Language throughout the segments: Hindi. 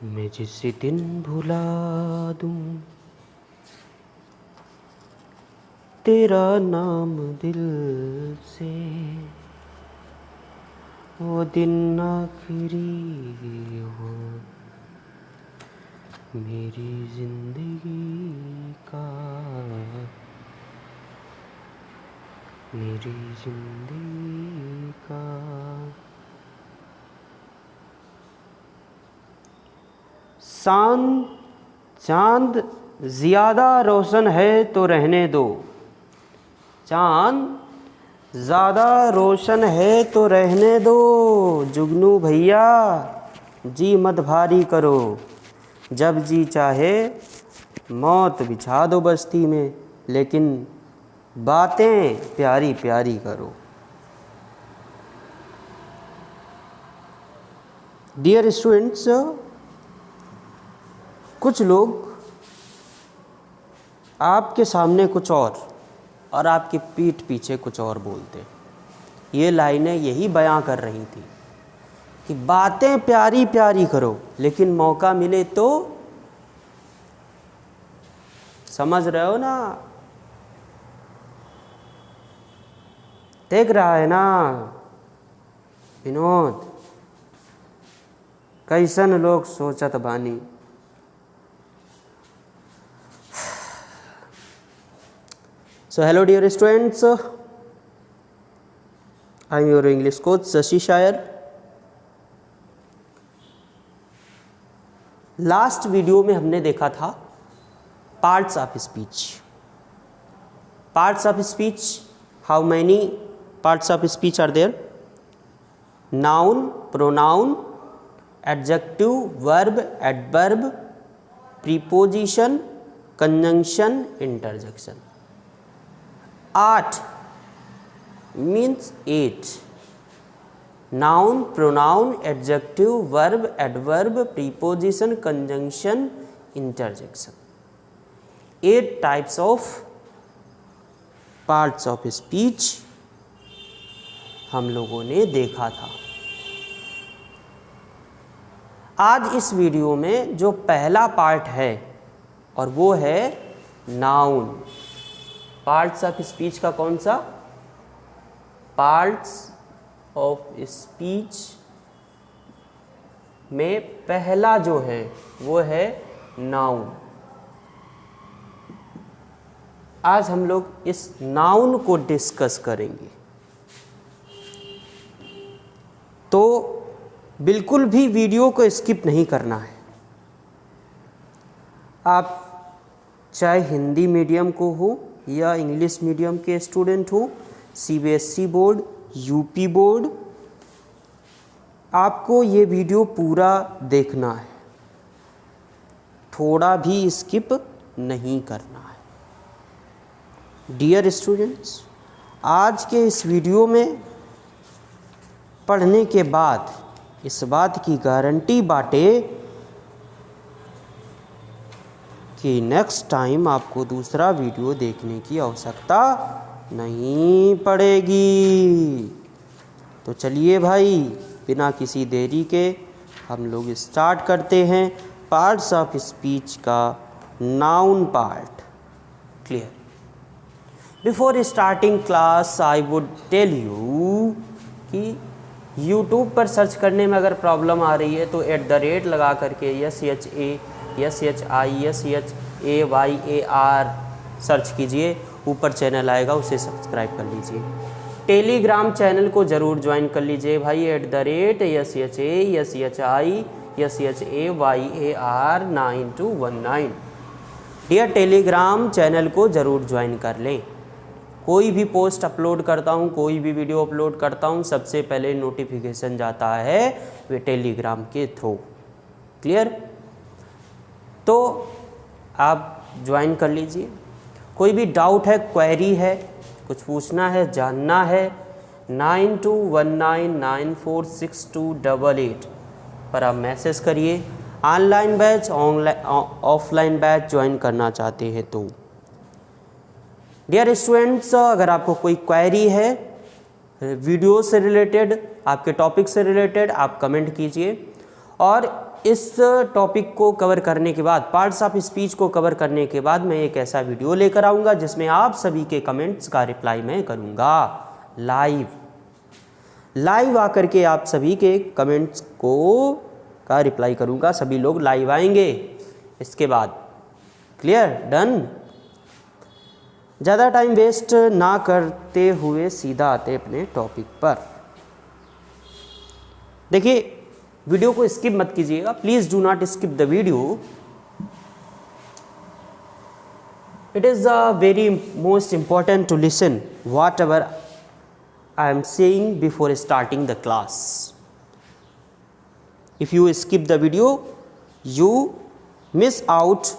मैं जिस दिन भुला दूं तेरा नाम दिल से, वो दिन आखिरी हो मेरी जिंदगी का, मेरी जिंदगी का। चांद ज़्यादा रोशन है तो रहने दो, चांद ज़्यादा रोशन है तो रहने दो, जुगनू भैया जी मत भारी करो, जब जी चाहे मौत बिछा दो बस्ती में, लेकिन बातें प्यारी प्यारी करो। डियर स्टूडेंट्स, कुछ लोग आपके सामने कुछ और आपकी पीठ पीछे कुछ और बोलते हैं। ये लाइनें यही बयां कर रही थी कि बातें प्यारी प्यारी करो, लेकिन मौका मिले तो, समझ रहे हो ना, देख रहा है ना विनोद, कैसन लोग सोचत बानी। So hello dear students, I am your English coach Shashi Shayar. Last video में हमने देखा था parts of speech. Parts of speech, how many parts of speech are there? Noun, pronoun, adjective, verb, adverb, preposition, conjunction, interjection. 8 means 8. Noun, pronoun, adjective, verb, adverb, preposition, conjunction, interjection. 8 types of parts of speech हम लोगों ने देखा था। आज इस वीडियो में जो पहला पार्ट है और वो है नाउन। पार्ट्स ऑफ स्पीच का कौन सा? पार्ट्स ऑफ स्पीच में पहला जो है वो है नाउन। आज हम लोग इस नाउन को डिस्कस करेंगे, तो बिल्कुल भी वीडियो को स्किप नहीं करना है। आप चाहे हिंदी मीडियम को हो या इंग्लिश मीडियम के स्टूडेंट हो, सीबीएसई बोर्ड, यूपी बोर्ड, आपको ये वीडियो पूरा देखना है, थोड़ा भी स्किप नहीं करना है। डियर स्टूडेंट्स, आज के इस वीडियो में पढ़ने के बाद इस बात की गारंटी बाटे कि नेक्स्ट टाइम आपको दूसरा वीडियो देखने की आवश्यकता नहीं पड़ेगी। तो चलिए भाई, बिना किसी देरी के हम लोग स्टार्ट करते हैं पार्ट्स ऑफ स्पीच का noun part. Clear? Before starting class I would tell you कि यूट्यूब पर सर्च करने में अगर प्रॉब्लम आ रही है तो @ लगा करके SHAYAR सर्च कीजिए, ऊपर चैनल आएगा, उसे सब्सक्राइब कर लीजिए। टेलीग्राम चैनल को ज़रूर ज्वाइन कर लीजिए भाई, @SHAYAR9219। डियर, टेलीग्राम चैनल को ज़रूर ज्वाइन कर लें। कोई भी पोस्ट अपलोड करता हूँ, कोई भी वीडियो अपलोड करता हूँ, सबसे पहले नोटिफिकेशन जाता है वे टेलीग्राम के थ्रू। क्लियर? तो आप ज्वाइन कर लीजिए। कोई भी डाउट है, क्वेरी है, कुछ पूछना है, जानना है, 9219946288 पर आप मैसेज करिए। Online batch, offline batch join करना चाहते हैं तो। डियर स्टूडेंट्स, अगर आपको कोई क्वेरी है वीडियो से रिलेटेड, आपके टॉपिक से रिलेटेड, आप कमेंट कीजिए। और इस टॉपिक को कवर करने के बाद, पार्ट्स ऑफ स्पीच को कवर करने के बाद मैं एक ऐसा वीडियो लेकर आऊँगा जिसमें आप सभी के कमेंट्स का रिप्लाई मैं करूँगा लाइव आकर के आप सभी के कमेंट्स का रिप्लाई करूँगा। सभी लोग लाइव आएंगे इसके बाद। क्लियर? डन? ज़्यादा टाइम वेस्ट ना करते हुए सीधा आते अपने टॉपिक पर। देखिए, वीडियो को स्किप मत कीजिएगा, please do not skip the video. It is very most important to listen whatever I am saying before starting the class. If you skip the video, you miss out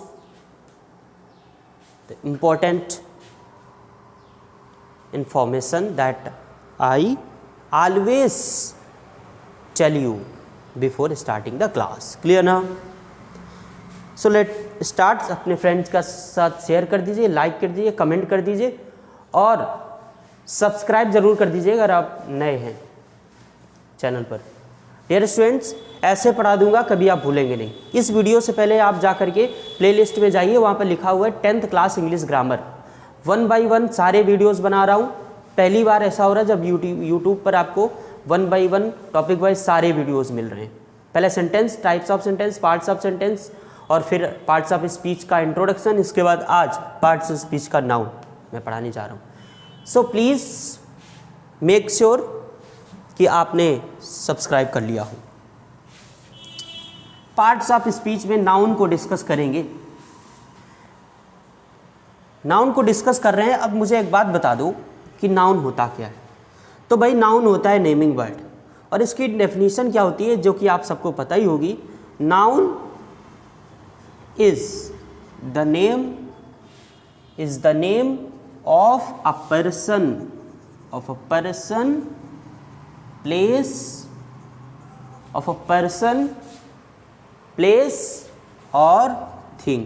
the important information that I always tell you before starting the class. Clear ना? So let start. अपने फ्रेंड्स का साथ शेयर कर दीजिए, लाइक कर दीजिए, कमेंट कर दीजिए और सब्सक्राइब ज़रूर कर दीजिए अगर आप नए हैं चैनल पर। डियर स्टूडेंट्स, ऐसे पढ़ा दूंगा, कभी आप भूलेंगे नहीं। इस वीडियो से पहले आप जा कर के प्लेलिस्ट में जाइए, वहाँ पर लिखा हुआ है 10th class English grammar. 1 by 1 सारे वीडियोस बना रहा हूँ। पहली बार ऐसा हो रहा है जब यूट्यूब पर आपको 1 by 1 टॉपिक वाइज सारे वीडियोज़ मिल रहे हैं। पहले sentence, types of sentence, parts of sentence और फिर पार्ट्स ऑफ स्पीच का इंट्रोडक्शन। इसके बाद आज पार्ट्स ऑफ स्पीच का नाउन मैं पढ़ाने जा रहा हूँ। सो प्लीज़ मेक श्योर कि आपने सब्सक्राइब कर लिया हो। पार्ट्स ऑफ स्पीच में नाउन को डिस्कस करेंगे। नाउन को डिस्कस कर रहे हैं। अब मुझे एक बात बता दो कि नाउन होता क्या है। तो भाई, नाउन होता है नेमिंग वर्ड, और इसकी डेफिनेशन क्या होती है जो कि आप सबको पता ही होगी। Noun is the name of a person, place or thing।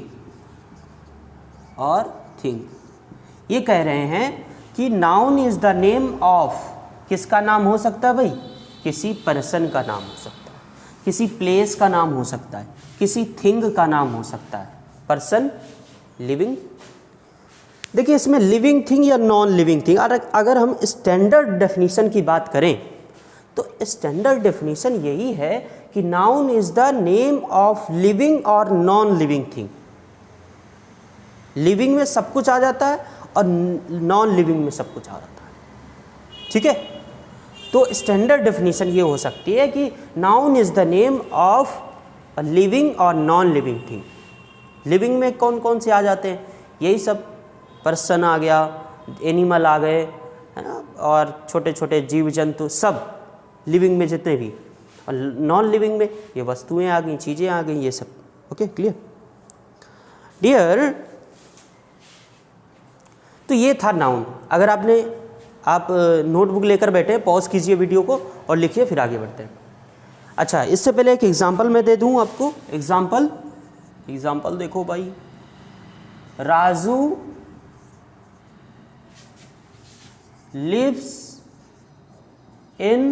ये कह रहे हैं कि noun is the name of, किसका नाम हो सकता है भाई? किसी पर्सन का नाम हो सकता है, किसी प्लेस का नाम हो सकता है, किसी थिंग का नाम हो सकता है। Person, living. देखिए, इसमें लिविंग थिंग या नॉन लिविंग थिंग, अगर हम स्टैंडर्ड डेफिनेशन की बात करें तो स्टैंडर्ड डेफिनेशन यही है कि noun is the name of living और नॉन लिविंग थिंग। लिविंग में सब कुछ आ जाता है और नॉन लिविंग में सब कुछ आ जाता है। ठीक है? तो स्टैंडर्ड डेफिनेशन ये हो सकती है कि noun is the name of a living और नॉन लिविंग थिंग। लिविंग में कौन कौन से आ जाते हैं? यही सब, पर्सन आ गया, एनिमल आ गए, है ना, और छोटे छोटे जीव जंतु, सब लिविंग में जितने भी। और नॉन लिविंग में ये वस्तुएं आ गई, चीज़ें आ गई, ये सब। Okay, clear? डियर, तो ये था नाउन। अगर आप नोटबुक लेकर बैठे, पॉज कीजिए वीडियो को और लिखिए, फिर आगे बढ़ते हैं। अच्छा, इससे पहले एक एग्जाम्पल मैं दे दूँ आपको। एग्जाम्पल देखो भाई। Raju lives in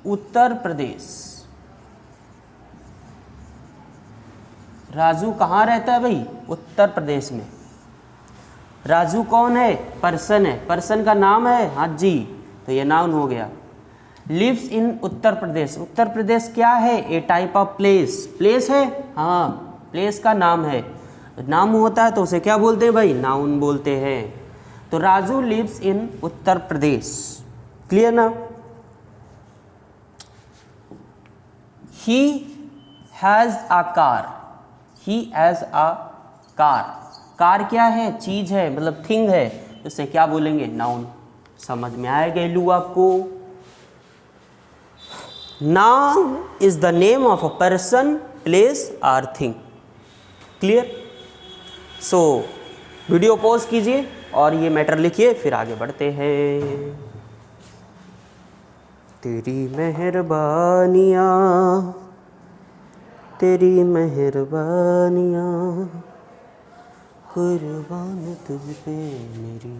Uttar Pradesh. राजू कहाँ रहता है भाई? उत्तर प्रदेश में। राजू कौन है? पर्सन है। पर्सन का नाम है? हाँ जी, तो ये नाउन हो गया। लिव्स इन उत्तर प्रदेश। उत्तर प्रदेश क्या है? ए टाइप ऑफ प्लेस। प्लेस है? हाँ, प्लेस का नाम है। नाम होता है तो उसे क्या बोलते हैं भाई? नाउन बोलते हैं। तो Raju lives in Uttar Pradesh. Clear ना? He has a car. He has a car. Car क्या है? चीज़ है, मतलब थिंग है। तो उसे क्या बोलेंगे? नाउन। समझ में आएगा लू आपको? Noun is the name of a person, place और thing. Clear? So video pause कीजिए और ये मैटर लिखिए, फिर आगे बढ़ते हैं। तेरी मेहरबानियाँ, तेरी मेहरबानियाँ, कुर्बान तुझ पे मेरी।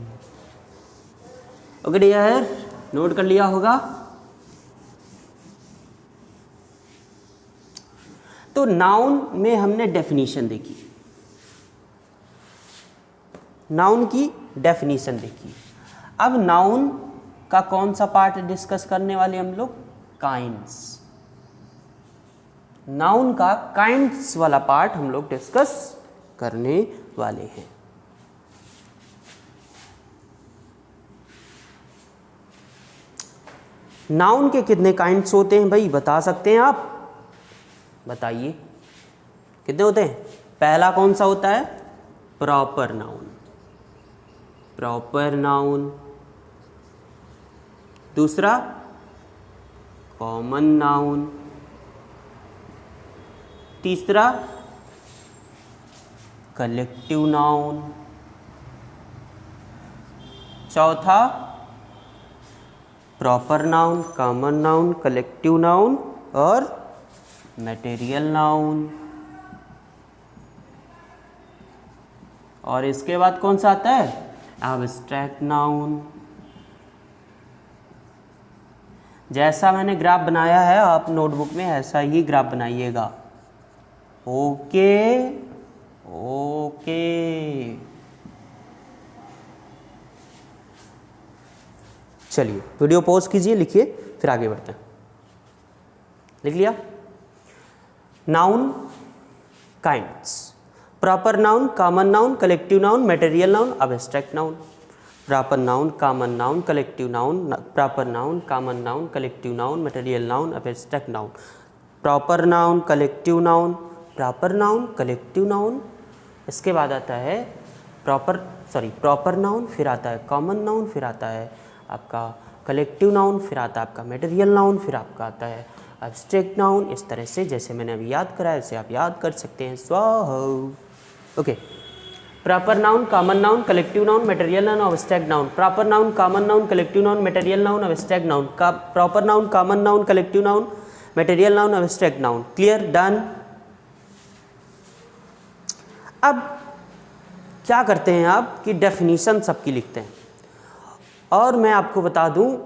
ओके डियर, नोट कर लिया होगा। तो नाउन में हमने डेफिनीशन देखी, नाउन की डेफिनीशन देखी। अब नाउन का कौन सा पार्ट डिस्कस करने वाले हम लोग? काइंड्स। नाउन का काइंड्स वाला पार्ट हम लोग डिस्कस करने वाले हैं। नाउन के कितने काइंड्स होते हैं भाई, बता सकते हैं आप? बताइए कितने होते हैं? पहला कौन सा होता है? Proper noun, proper noun. दूसरा कॉमन नाउन। तीसरा कलेक्टिव नाउन। चौथा proper noun, common noun, collective noun और मटेरियल नाउन। और इसके बाद कौन सा आता है? Abstract noun. जैसा मैंने ग्राफ बनाया है आप नोटबुक में ऐसा ही ग्राफ बनाइएगा। Okay okay. चलिए वीडियो पॉज कीजिए, लिखिए, फिर आगे बढ़ते हैं। लिख लिया? Noun kinds: proper noun, common noun, collective noun, material noun, abstract noun. Proper noun, common noun, collective noun, proper noun, common noun, collective noun, material noun, abstract noun. Proper noun, collective noun, proper noun, collective noun. इसके बाद आता है प्रॉपर नाउन, फिर आता है कॉमन नाउन, फिर आता है आपका कलेक्टिव नाउन, फिर आता है आपका मटेरियल नाउन, फिर आपका आता है एब्स्ट्रैक्ट नाउन। इस तरह से जैसे मैंने अभी याद कराया ऐसे आप याद कर सकते हैं। Okay. Proper noun, common noun, collective noun, material noun, abstract noun. Proper noun, common noun, collective noun, material noun, abstract noun. Proper noun, common noun, collective noun, material noun, abstract noun. Clear? Done. अब क्या करते हैं आप कि डेफिनीशन सबकी लिखते हैं। और मैं आपको बता दूं,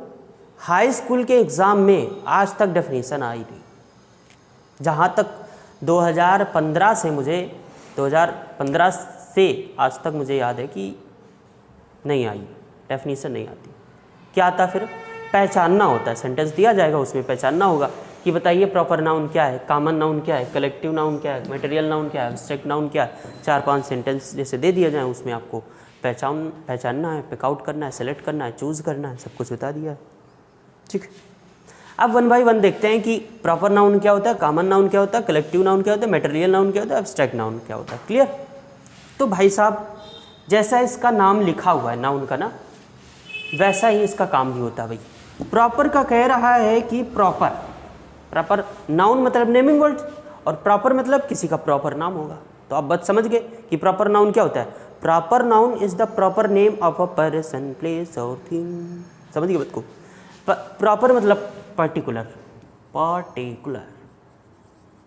हाई स्कूल के एग्ज़ाम में आज तक डेफिनीशन आई नहीं। जहाँ तक 2015 से आज तक मुझे याद है कि नहीं आई, डेफिनीशन नहीं आती। क्या आता फिर? पहचानना होता है। सेंटेंस दिया जाएगा, उसमें पहचानना होगा कि बताइए प्रॉपर नाउन क्या है, कॉमन नाउन क्या है, कलेक्टिव नाउन क्या है, मटेरियल नाउन क्या है, एब्स्ट्रैक्ट नाउन क्या है। 4-5 सेंटेंस जैसे दे दिया जाए, उसमें आपको पहचानना है, पिकआउट करना है, सेलेक्ट करना है, चूज़ करना है, सब कुछ बता दिया है। ठीक। अब 1 बाय 1 देखते हैं कि प्रॉपर नाउन क्या होता है, कॉमन नाउन क्या होता है, कलेक्टिव नाउन क्या होता है, मटेरियल नाउन क्या होता है, एब्स्ट्रैक्ट नाउन क्या होता है। क्लियर? तो भाई साहब, जैसा इसका नाम लिखा हुआ है नाउन का ना, वैसा ही इसका काम भी होता है भाई। प्रॉपर का कह रहा है कि प्रॉपर नाउन मतलब नेमिंग वर्ड, और प्रॉपर मतलब किसी का प्रॉपर नाम होगा। तो आप बस समझ गए कि प्रॉपर नाउन क्या होता है। Proper noun is the proper name of a person, place और थिंग। समझ गए बात को? प्रॉपर मतलब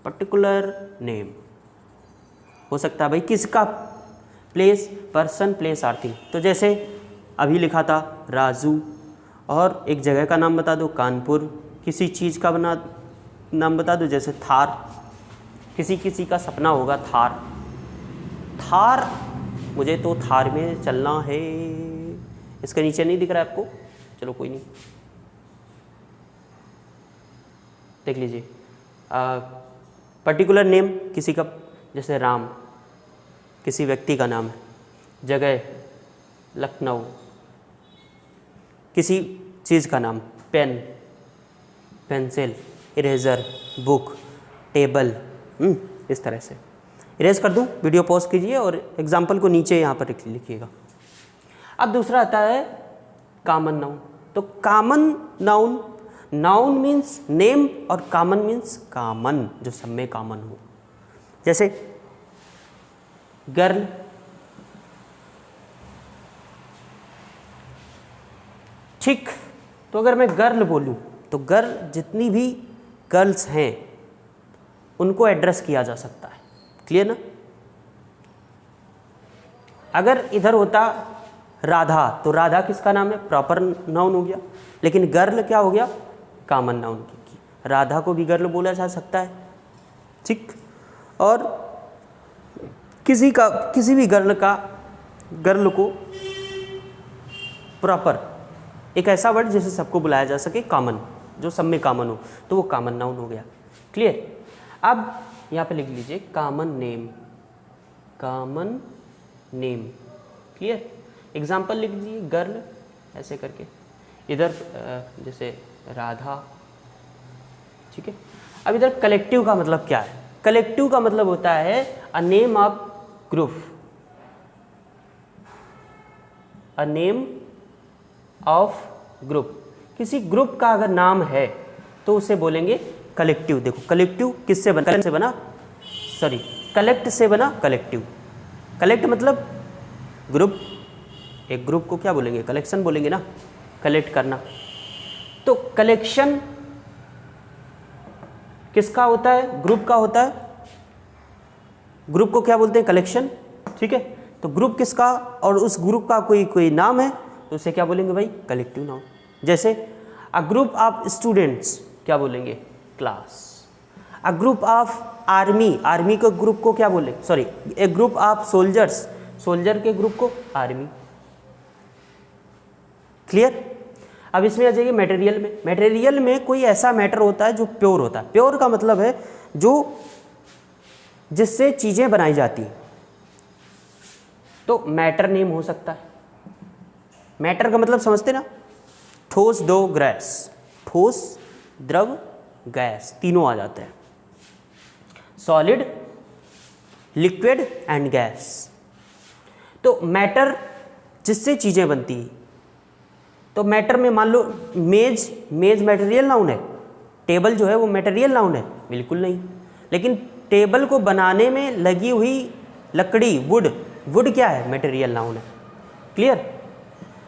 पर्टिकुलर नेम हो सकता है भाई किसका, प्लेस, पर्सन, प्लेस और थिंग। तो जैसे अभी लिखा था राजू, और एक जगह का नाम बता दो कानपुर, किसी चीज़ का नाम बता दो जैसे थार, किसी का सपना होगा थार, मुझे तो थार में चलना है। इसके नीचे नहीं दिख रहा है आपको? चलो कोई नहीं, देख लीजिए। पर्टिकुलर नेम किसी का, जैसे राम किसी व्यक्ति का नाम है, जगह लखनऊ, किसी चीज़ का नाम pen, pencil, eraser, book, table. इस तरह से इरेज कर दूँ? वीडियो पॉज कीजिए और एग्जाम्पल को नीचे यहाँ पर लिखिएगा। अब दूसरा आता है कॉमन नाउन। तो कॉमन नाउन मीन्स नेम, और कॉमन मीन्स कॉमन, जो सब में कॉमन हो। जैसे गर्ल, ठीक। तो अगर मैं गर्ल बोलूँ तो गर्ल, जितनी भी गर्ल्स हैं उनको एड्रेस किया जा सकता है। क्लियर ना? अगर इधर होता राधा, तो राधा किसका नाम है? प्रॉपर नाउन हो गया। लेकिन गर्ल क्या हो गया? कॉमन नाउन की। राधा को भी गर्ल बोला जा सकता है। ठीक। और किसी भी गर्ल को प्रॉपर एक ऐसा वर्ड जिसे सबको बुलाया जा सके, कॉमन, जो सब में कॉमन हो, तो वो कॉमन नाउन हो गया। क्लियर। अब यहाँ पे लिख लीजिए common name, common name. Clear. Example लिख लीजिए गर्ल ऐसे करके, इधर जैसे राधा। ठीक है। अब इधर कलेक्टिव का मतलब क्या है? कलेक्टिव का मतलब होता है a name of group, a name of group. किसी ग्रुप का अगर नाम है तो उसे बोलेंगे कलेक्टिव। देखो कलेक्टिव किससे बना? कलेक्ट से बना, सॉरी कलेक्ट से बना कलेक्टिव। कलेक्ट मतलब ग्रुप, एक ग्रुप को क्या बोलेंगे? कलेक्शन बोलेंगे ना, कलेक्ट करना। तो कलेक्शन किसका होता है? ग्रुप का होता है। ग्रुप को क्या बोलते हैं? कलेक्शन। ठीक है। तो ग्रुप किसका, और उस ग्रुप का कोई नाम है तो उसे क्या बोलेंगे भाई? Collective noun. जैसे अ ग्रुप ऑफ स्टूडेंट्स क्या बोलेंगे? Class. A group of army, army के ग्रुप को क्या बोले? Sorry, A group of soldiers, soldier के ग्रुप को आर्मी। क्लियर। अब इसमें आ जाइए मटेरियल में। मटेरियल में कोई ऐसा मैटर होता है जो प्योर होता है। प्योर का मतलब है जो जिससे चीज़ें बनाई जाती हैं, तो मैटर नेम हो सकता है। मैटर का मतलब समझते ना, ठोस, दो, गैस। ठोस, द्रव, गैस, तीनों आ जाते हैं। Solid, liquid and gas. तो मैटर जिससे चीज़ें बनती हैं, तो मैटर में मान लो मेज, मेज मटेरियल नाउन है। टेबल जो है वो मटेरियल नाउन है? बिल्कुल नहीं। लेकिन टेबल को बनाने में लगी हुई लकड़ी, वुड, वुड क्या है? मटेरियल नाउन है। क्लियर।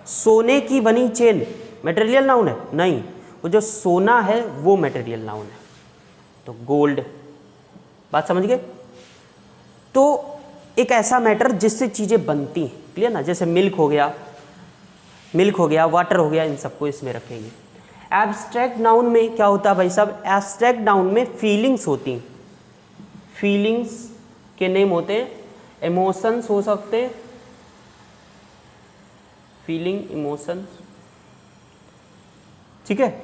सोने की बनी चेन मटेरियल नाउन है? नहीं, वो जो सोना है वो मटेरियल नाउन है। तो गोल्ड, बात समझ गए? तो एक ऐसा मैटर जिससे चीज़ें बनती हैं। क्लियर ना। जैसे मिल्क हो गया, मिल्क हो गया, वाटर हो गया, इन सबको इसमें रखेंगे। एब्स्ट्रैक्ट नाउन में क्या होता है भाई साहब? एब्स्ट्रैक्ट नाउन में फीलिंग्स होती हैं। फीलिंग्स के नेम होते हैं, इमोशंस हो सकते हैं, फीलिंग, इमोशंस। ठीक है।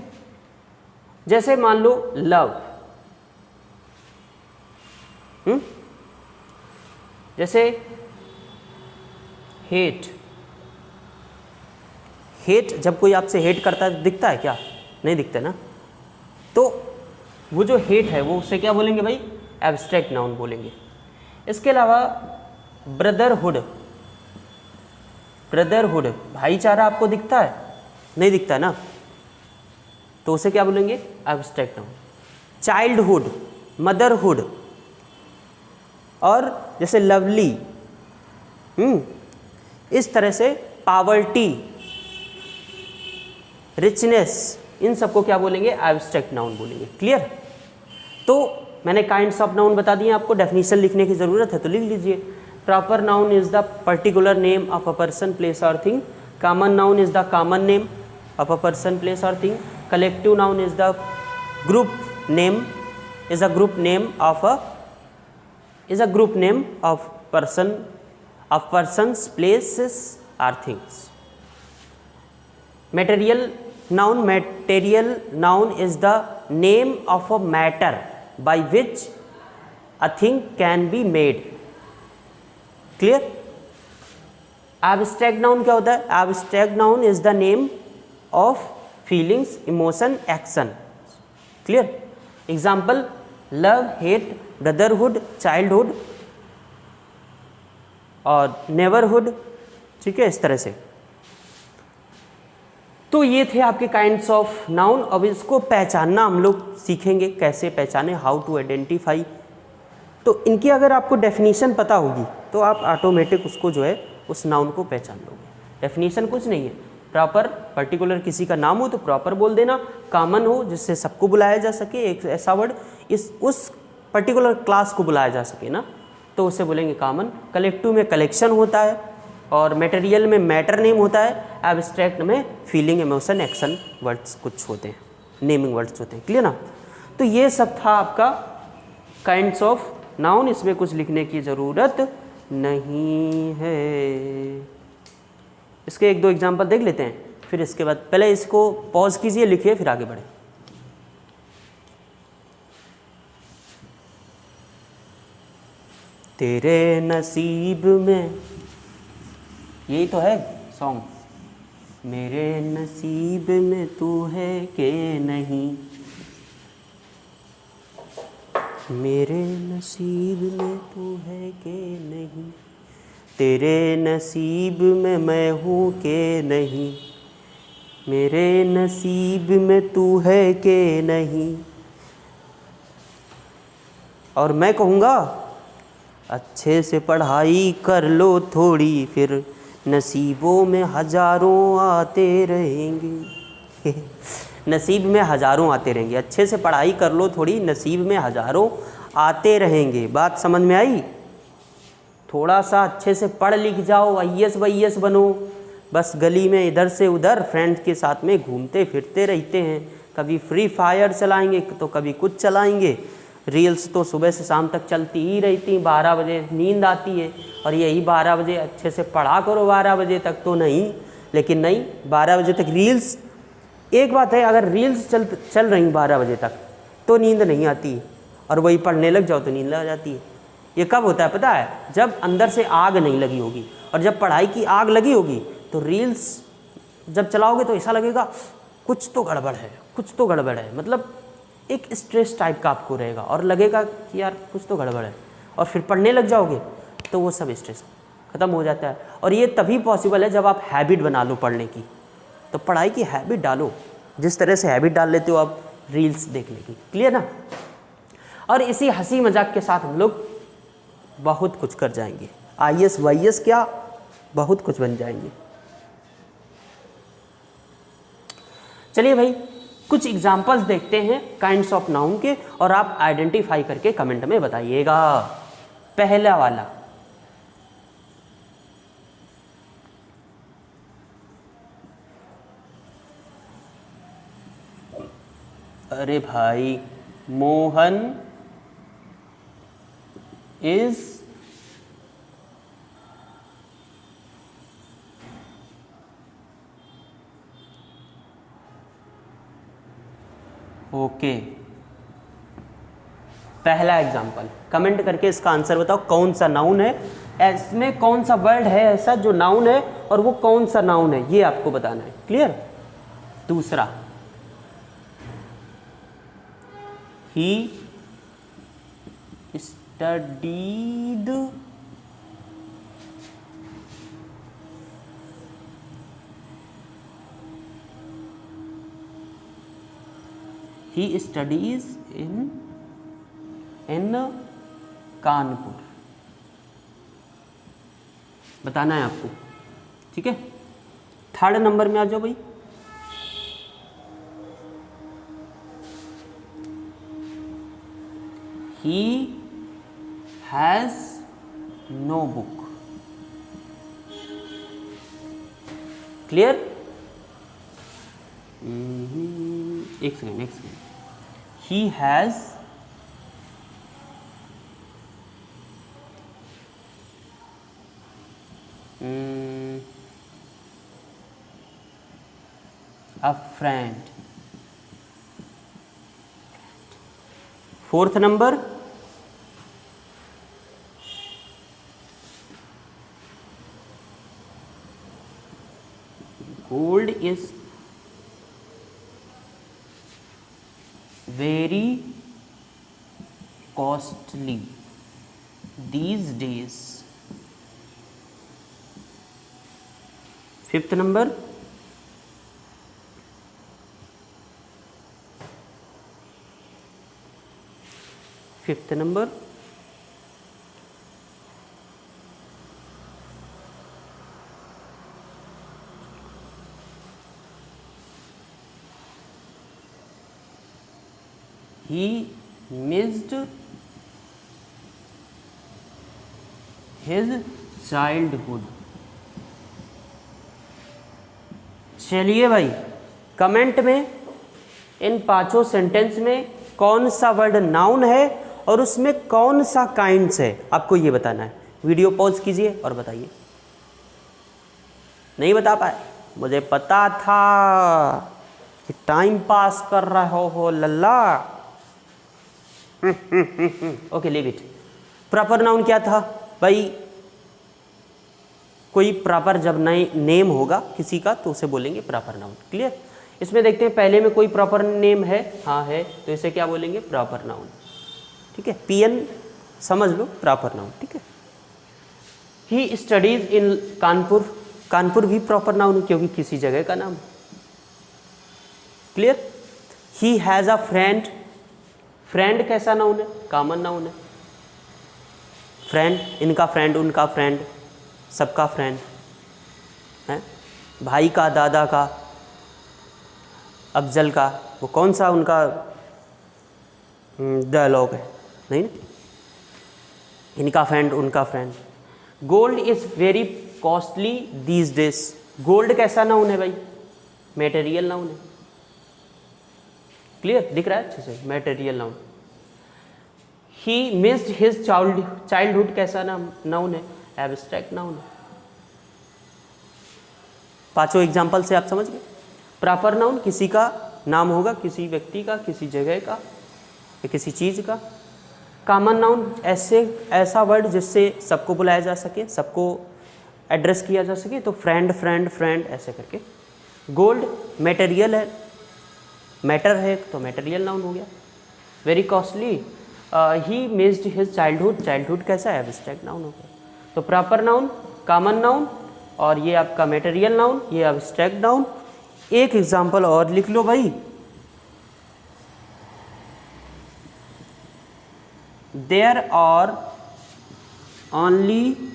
जैसे मान लो लव, जैसे हेट। हेट, जब कोई आपसे हेट करता है तो दिखता है क्या? नहीं दिखता ना। तो वो जो हेट है वो उसे क्या बोलेंगे भाई? एब्स्ट्रैक्ट नाउन बोलेंगे। इसके अलावा ब्रदरहुड, ब्रदरहुड, भाईचारा आपको दिखता है? नहीं दिखता है ना, तो उसे क्या बोलेंगे? Abstract noun. चाइल्डहुड, मदरहुड, और जैसे लवली, इस तरह से पावर्टी, रिचनेस, इन सबको क्या बोलेंगे? एब्स्ट्रैक्ट नाउन बोलेंगे। क्लियर। तो मैंने काइंड्स ऑफ नाउन बता दिए, आपको डेफिनेशन लिखने की ज़रूरत है तो लिख लीजिए। Proper noun is the particular name of a person, place और thing. Common noun is the common name of a person, place और thing. Collective noun is the group name, is a group name of person, of persons, places or things. Material noun is the name of a matter by which a thing can be made. Clear. Abstract noun क्या होता है? Abstract noun is the name of feelings, emotion, action. Clear. Example: love, hate, brotherhood, childhood और नेबरहुड। ठीक है, इस तरह से। तो ये थे आपके काइंड्स ऑफ नाउन। अब इसको पहचानना हम लोग सीखेंगे, कैसे पहचाने, हाउ टू आइडेंटिफाई। तो इनकी अगर आपको डेफिनेशन पता होगी तो आप ऑटोमेटिक उसको जो है उस नाउन को पहचान लोगे। डेफिनेशन कुछ नहीं है, प्रॉपर पर्टिकुलर किसी का नाम हो तो प्रॉपर बोल देना, कॉमन हो जिससे सबको बुलाया जा सके, एक ऐसा वर्ड उस पर्टिकुलर क्लास को बुलाया जा सके ना, तो उसे बोलेंगे कॉमन। कलेक्टिव में कलेक्शन होता है, और मटेरियल में मैटर नेम होता है, एब्स्ट्रैक्ट में फीलिंग, इमोशन, एक्शन वर्ड्स कुछ होते हैं, नेमिंग वर्ड्स होते हैं। क्लियर ना। तो ये सब था आपका काइंड्स ऑफ नाउन, इसमें कुछ लिखने की ज़रूरत नहीं है। इसके एक दो एग्जाम्पल देख लेते हैं, फिर इसके बाद पहले इसको पॉज कीजिए, लिखिए, फिर आगे बढ़े। तेरे नसीब में, यही तो है सॉन्ग, मेरे नसीब में तू है कि नहीं, मेरे नसीब में तू है कि नहीं, तेरे नसीब में मैं हूँ कि नहीं, मेरे नसीब में तू है कि नहीं। और मैं कहूँगा अच्छे से पढ़ाई कर लो थोड़ी, फिर नसीबों में हजारों आते रहेंगे। नसीब में हजारों आते रहेंगे, अच्छे से पढ़ाई कर लो थोड़ी, नसीब में हजारों आते रहेंगे। बात समझ में आई? थोड़ा सा अच्छे से पढ़ लिख जाओ, आईएएस वाईएएस बनो। बस गली में इधर से उधर फ्रेंड्स के साथ में घूमते फिरते रहते हैं, कभी फ्री फायर चलाएंगे तो कभी कुछ चलाएंगे। रील्स तो सुबह से शाम तक चलती ही रहती, 12 बजे नींद आती है, और यही 12 बजे अच्छे से पढ़ा करो, 12 बजे तक तो नहीं, लेकिन नहीं, 12 बजे तक रील्स। एक बात है, अगर रील्स चल रही 12 बजे तक तो नींद नहीं आती, और वही पढ़ने लग जाओ तो नींद लग जाती है। ये कब होता है पता है? जब अंदर से आग नहीं लगी होगी, और जब पढ़ाई की आग लगी होगी तो रील्स जब चलाओगे तो ऐसा लगेगा कुछ तो गड़बड़ है, कुछ तो गड़बड़ है, मतलब एक स्ट्रेस टाइप का आपको रहेगा और लगेगा कि यार कुछ तो गड़बड़ है, और फिर पढ़ने लग जाओगे तो वो सब स्ट्रेस ख़त्म हो जाता है। और ये तभी पॉसिबल है जब आप हैबिट बना लो पढ़ने की। तो पढ़ाई की हैबिट डालो, जिस तरह से हैबिट डाल लेते हो आप रील्स देखने की। क्लियर ना? और इसी हंसी मजाक के साथ हम लोग बहुत कुछ कर जाएंगे, आईएएस वाईएएस क्या, बहुत कुछ बन जाएंगे। चलिए भाई, कुछ एग्जाम्पल्स देखते हैं काइंड्स ऑफ नाउन के, और आप आइडेंटिफाई करके कमेंट में बताइएगा। पहला वाला, अरे भाई, मोहन इज ओके। पहला एग्जाम्पल, कमेंट करके इसका आंसर बताओ कौन सा नाउन है, इसमें कौन सा वर्ड है ऐसा जो नाउन है, और वो कौन सा नाउन है ये आपको बताना है। क्लियर? दूसरा, he studied he studies in Kanpur, बताना है आपको। ठीक है, थर्ड नंबर में आ जाओ भाई। he has no book। Clear? एक second. he has a friend। Fourth number, gold is very costly these days। Fifth number, he missed his childhood। चलिए भाई, कमेंट में इन पांचों सेंटेंस में कौन सा वर्ड नाउन है और उसमें कौन सा काइंड्स है आपको ये बताना है। वीडियो पॉज कीजिए और बताइए। नहीं बता पाए, मुझे पता था कि टाइम पास कर रहे हो लल्ला। Okay, leave it. Proper noun क्या था भाई? कोई प्रॉपर जब नए नेम होगा किसी का तो उसे बोलेंगे प्रॉपर नाउन। क्लियर? इसमें देखते हैं पहले में कोई प्रॉपर नेम है, हाँ है, तो इसे क्या बोलेंगे? Proper noun. ठीक है, पीएन समझ लो, प्रॉपर नाउन। ठीक है। He studies in Kanpur, Kanpur भी प्रॉपर नाउन क्योंकि किसी जगह का नाम। Clear? He has a friend, friend कैसा नाउन है? कॉमन नाउन है। फ्रेंड, इनका फ्रेंड, उनका फ्रेंड, सबका फ्रेंड है। भाई का, दादा का, अफजल का, वो कौन सा उनका डायलॉग है? नहीं ना? इनका फ्रेंड, उनका friend. Gold is very costly these days, gold कैसा नाउन है भाई? मेटेरियल नाउन है। क्लियर? दिख रहा है अच्छे से? Material noun. He missed his childhood कैसा नाउन है? एब्स्ट्रैक्ट नाउन है। पांचों एग्जाम्पल से आप समझ गए। प्रॉपर नाउन किसी का नाम होगा, किसी व्यक्ति का, किसी जगह का या किसी चीज़ का। कॉमन नाउन ऐसा वर्ड जिससे सबको बुलाया जा सके, सबको एड्रेस किया जा सके, तो फ्रेंड फ्रेंड फ्रेंड ऐसे करके। गोल्ड मेटेरियल है, मैटर है तो मेटेरियल नाउन हो गया। Very costly, he missed his childhood, childhood कैसा है? एब्स्ट्रैक्ट नाउन हो गया। तो प्रॉपर नाउन, कॉमन नाउन और ये आपका मेटेरियल नाउन, ये एब्स्ट्रैक्ट नाउन। एक एग्जांपल और लिख लो भाई। There are only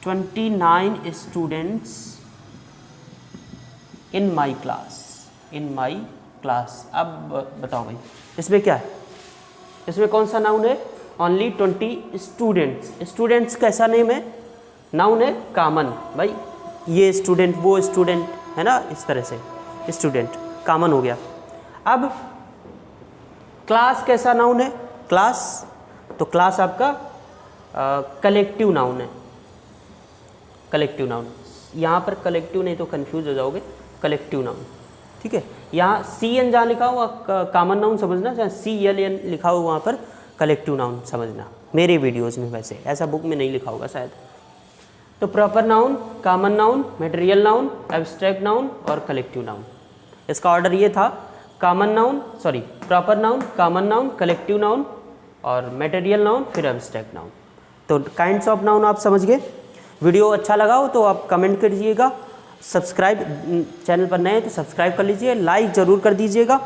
29 students in my class, in my class. अब बताओ भाई इसमें क्या है? इसमें कौन सा नाउन है? Only 20 students. स्टूडेंट्स कैसा नेम है? नाउन है, कॉमन। भाई ये स्टूडेंट, वो स्टूडेंट है ना, इस तरह से स्टूडेंट कॉमन हो गया। अब क्लास कैसा नाउन है? क्लास, तो क्लास आपका कलेक्टिव नाउन है। कलेक्टिव नाउन, यहाँ पर कलेक्टिव नहीं तो कंफ्यूज हो जाओगे। कलेक्टिव नाउन, ठीक है। यहाँ सी एन जहाँ लिखा हुआ कॉमन नाउन समझना, जहाँ सी एल एन लिखा हुआ वहाँ पर कलेक्टिव नाउन समझना। मेरे वीडियोज़ में वैसे ऐसा बुक में नहीं लिखा होगा शायद। तो proper noun, common noun, material noun, abstract noun और कलेक्टिव नाउन। इसका ऑर्डर ये था, common noun, sorry proper noun, common noun, collective noun और मटेरियल नाउन, फिर एब्स्ट्रैक्ट नाउन। तो काइंड्स ऑफ नाउन आप समझ गए। वीडियो अच्छा लगा हो तो आप कमेंट करिएगा। सब्सक्राइब, चैनल पर नए हैं तो सब्सक्राइब कर लीजिए, लाइक ज़रूर कर दीजिएगा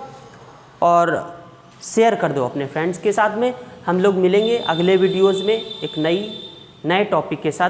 और शेयर कर दो अपने फ्रेंड्स के साथ में। हम लोग मिलेंगे अगले वीडियोज़ में एक नए टॉपिक के साथ।